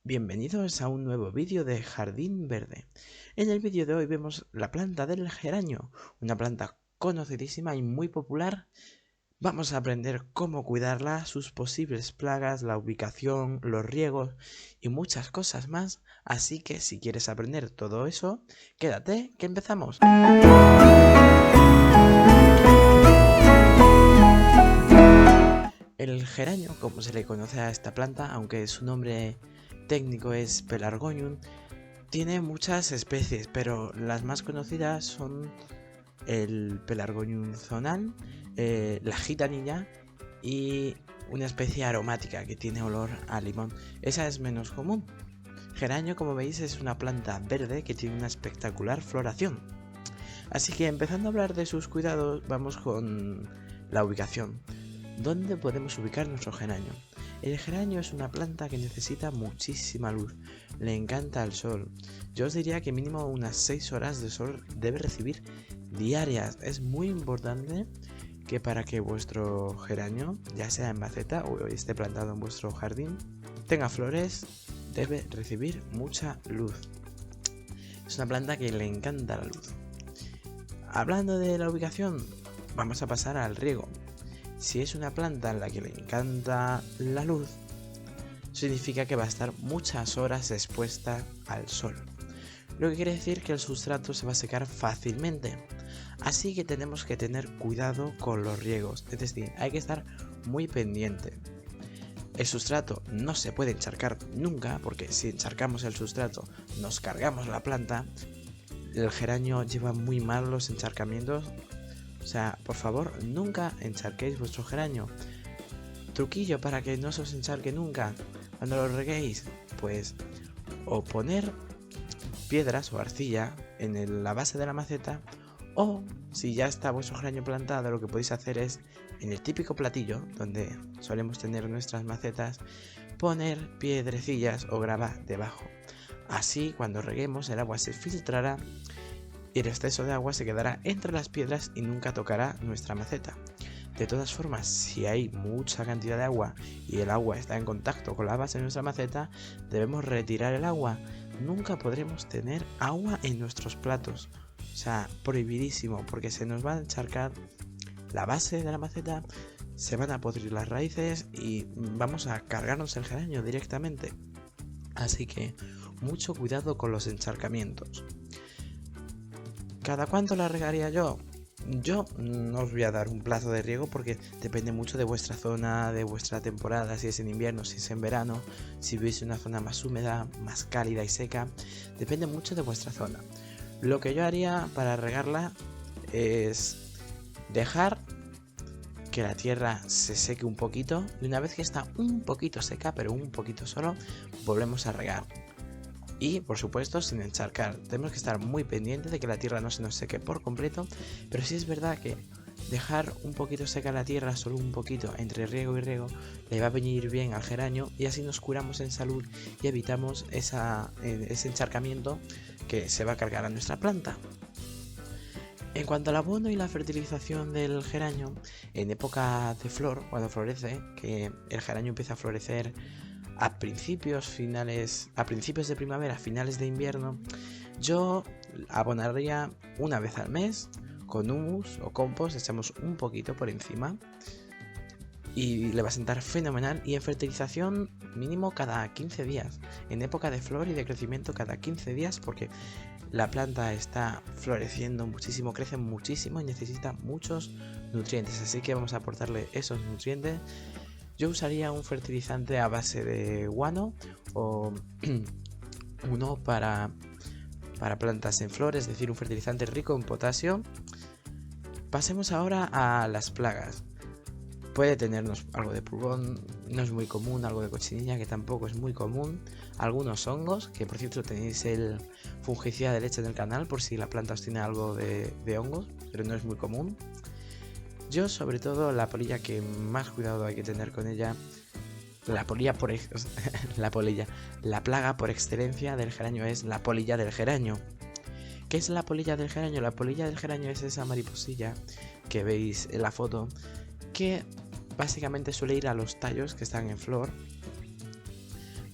Bienvenidos a un nuevo vídeo de Jardín Verde. En el vídeo de hoy vemos la planta del geranio, una planta conocidísima y muy popular. Vamos a aprender cómo cuidarla, sus posibles plagas, la ubicación, los riegos y muchas cosas más. Así que si quieres aprender todo eso, quédate que empezamos. El geranio, como se le conoce a esta planta, aunque su nombre técnico es Pelargonium, tiene muchas especies, pero las más conocidas son el Pelargonium zonal, la gitanilla y una especie aromática que tiene olor a limón. Esa es menos común. Geranio, como veis, es una planta verde que tiene una espectacular floración. Así que empezando a hablar de sus cuidados, vamos con la ubicación. ¿Dónde podemos ubicar nuestro geranio? El geranio es una planta que necesita muchísima luz, le encanta el sol. Yo os diría que mínimo unas 6 horas de sol debe recibir diarias. Es muy importante que para que vuestro geranio, ya sea en maceta o esté plantado en vuestro jardín, tenga flores, debe recibir mucha luz. Es una planta que le encanta la luz. Hablando de la ubicación, vamos a pasar al riego. Si es una planta en la que le encanta la luz, significa que va a estar muchas horas expuesta al sol, lo que quiere decir que el sustrato se va a secar fácilmente. Así que tenemos que tener cuidado con los riegos, es decir, hay que estar muy pendiente. El sustrato no se puede encharcar nunca, porque si encharcamos el sustrato nos cargamos la planta. El geranio lleva muy mal los encharcamientos. O sea, por favor, nunca encharquéis vuestro geranio. Truquillo para que no se os encharque nunca cuando lo reguéis, pues o poner piedras o arcilla en la base de la maceta, o si ya está vuestro geranio plantado, lo que podéis hacer es en el típico platillo donde solemos tener nuestras macetas, poner piedrecillas o grava debajo. Así cuando reguemos el agua se filtrará y el exceso de agua se quedará entre las piedras y nunca tocará nuestra maceta. De todas formas, si hay mucha cantidad de agua y el agua está en contacto con la base de nuestra maceta, debemos retirar el agua. Nunca podremos tener agua en nuestros platos. O sea, prohibidísimo, porque se nos va a encharcar la base de la maceta, se van a podrir las raíces y vamos a cargarnos el geranio directamente. Así que mucho cuidado con los encharcamientos. ¿Cada cuánto la regaría yo? Yo no os voy a dar un plazo de riego porque depende mucho de vuestra zona, de vuestra temporada, si es en invierno, si es en verano, si vivís en una zona más húmeda, más cálida y seca, depende mucho de vuestra zona. Lo que yo haría para regarla es dejar que la tierra se seque un poquito y una vez que está un poquito seca, pero un poquito solo, volvemos a regar. Y por supuesto sin encharcar. Tenemos que estar muy pendientes de que la tierra no se nos seque por completo, pero sí es verdad que dejar un poquito seca la tierra, solo un poquito entre riego y riego, le va a venir bien al geranio y así nos curamos en salud y evitamos ese encharcamiento que se va a cargar a nuestra planta. En cuanto al abono y la fertilización del geranio, en época de flor, cuando florece, que el geranio empieza a florecer a principios de primavera, finales de invierno, yo abonaría una vez al mes con humus o compost, echamos un poquito por encima y le va a sentar fenomenal. Y en fertilización mínimo cada 15 días, en época de flor y de crecimiento cada 15 días, porque la planta está floreciendo muchísimo, crece muchísimo y necesita muchos nutrientes, así que vamos a aportarle esos nutrientes. Yo usaría un fertilizante a base de guano o uno para plantas en flor, es decir, un fertilizante rico en potasio. Pasemos ahora a las plagas. Puede tenernos algo de pulgón, no es muy común, algo de cochinilla, que tampoco es muy común, algunos hongos, que por cierto tenéis el fungicida de leche en el canal por si la planta os tiene algo de hongos, pero no es muy común. Yo sobre todo la polilla que más cuidado hay que tener con ella, la plaga por excelencia del geranio es la polilla del geranio. ¿Qué es la polilla del geranio? La polilla del geranio es esa mariposilla que veis en la foto, que básicamente suele ir a los tallos que están en flor,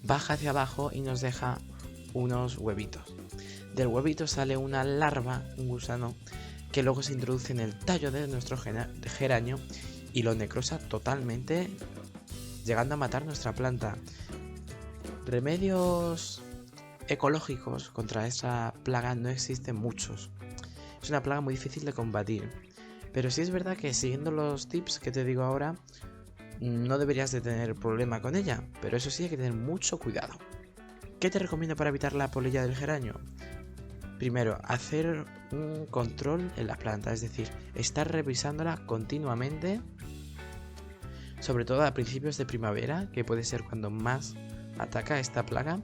baja hacia abajo y nos deja unos huevitos. Del huevito sale una larva, un gusano, que luego se introduce en el tallo de nuestro geranio y lo necrosa totalmente, llegando a matar nuestra planta. Remedios ecológicos contra esta plaga no existen muchos. Es una plaga muy difícil de combatir, pero sí es verdad que siguiendo los tips que te digo ahora, no deberías de tener problema con ella, pero eso sí hay que tener mucho cuidado. ¿Qué te recomiendo para evitar la polilla del geranio? Primero, hacer un control en la planta, es decir, estar revisándola continuamente, sobre todo a principios de primavera, que puede ser cuando más ataca esta plaga.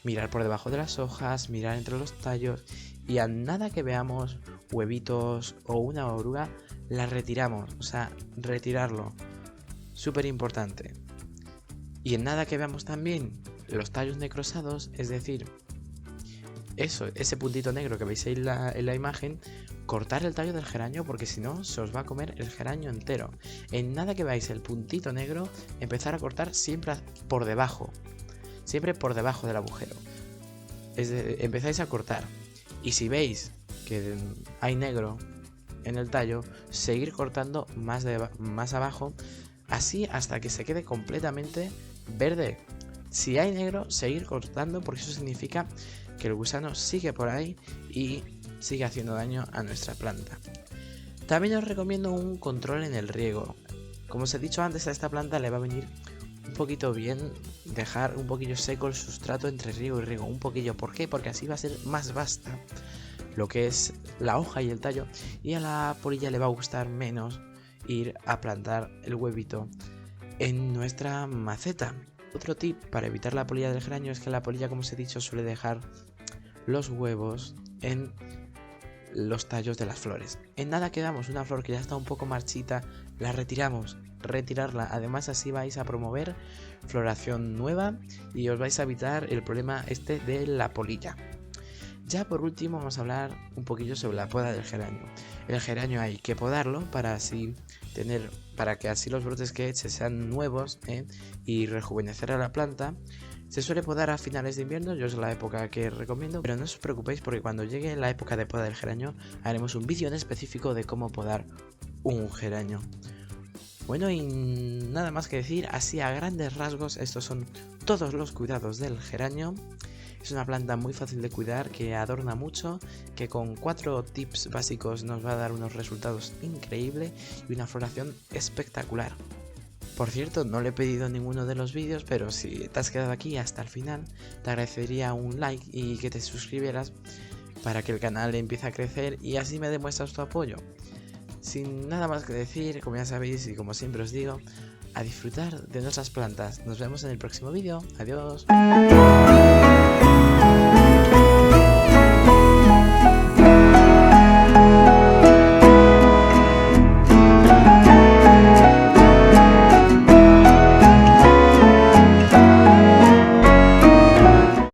Mirar por debajo de las hojas, mirar entre los tallos, y a nada que veamos huevitos o una oruga, la retiramos, o sea, retirarlo. Súper importante. Y en nada que veamos también los tallos necrosados, es decir, ese puntito negro que veis ahí en la imagen, cortar el tallo del geranio, porque si no se os va a comer el geranio entero. En nada que veáis el puntito negro, empezar a cortar siempre por debajo del agujero. Empezáis a cortar, y si veis que hay negro en el tallo, seguir cortando más abajo, así hasta que se quede completamente verde. Si hay negro, seguir cortando, porque eso significa que el gusano sigue por ahí y sigue haciendo daño a nuestra planta. También os recomiendo un control en el riego. Como os he dicho antes, a esta planta le va a venir un poquito bien dejar un poquillo seco el sustrato entre riego y riego. Un poquillo, ¿por qué? Porque así va a ser más vasta lo que es la hoja y el tallo, y a la polilla le va a gustar menos ir a plantar el huevito en nuestra maceta. Otro tip para evitar la polilla del geranio es que la polilla, como os he dicho, suele dejar los huevos en los tallos de las flores. En nada que damos una flor que ya está un poco marchita, la retirarla. Además, así vais a promover floración nueva y os vais a evitar el problema este de la polilla. Ya por último vamos a hablar un poquillo sobre la poda del geranio. El geranio hay que podarlo para que así los brotes que eche sean nuevos y rejuvenecer a la planta. Se suele podar a finales de invierno, yo es la época que recomiendo, pero no os preocupéis porque cuando llegue la época de poda del geranio haremos un vídeo en específico de cómo podar un geranio. Bueno, y nada más que decir, así a grandes rasgos estos son todos los cuidados del geranio. Es una planta muy fácil de cuidar, que adorna mucho, que con 4 tips básicos nos va a dar unos resultados increíbles y una floración espectacular. Por cierto, no le he pedido ninguno de los vídeos, pero si te has quedado aquí hasta el final, te agradecería un like y que te suscribieras para que el canal empiece a crecer y así me demuestras tu apoyo. Sin nada más que decir, como ya sabéis y como siempre os digo, a disfrutar de nuestras plantas. Nos vemos en el próximo vídeo. Adiós.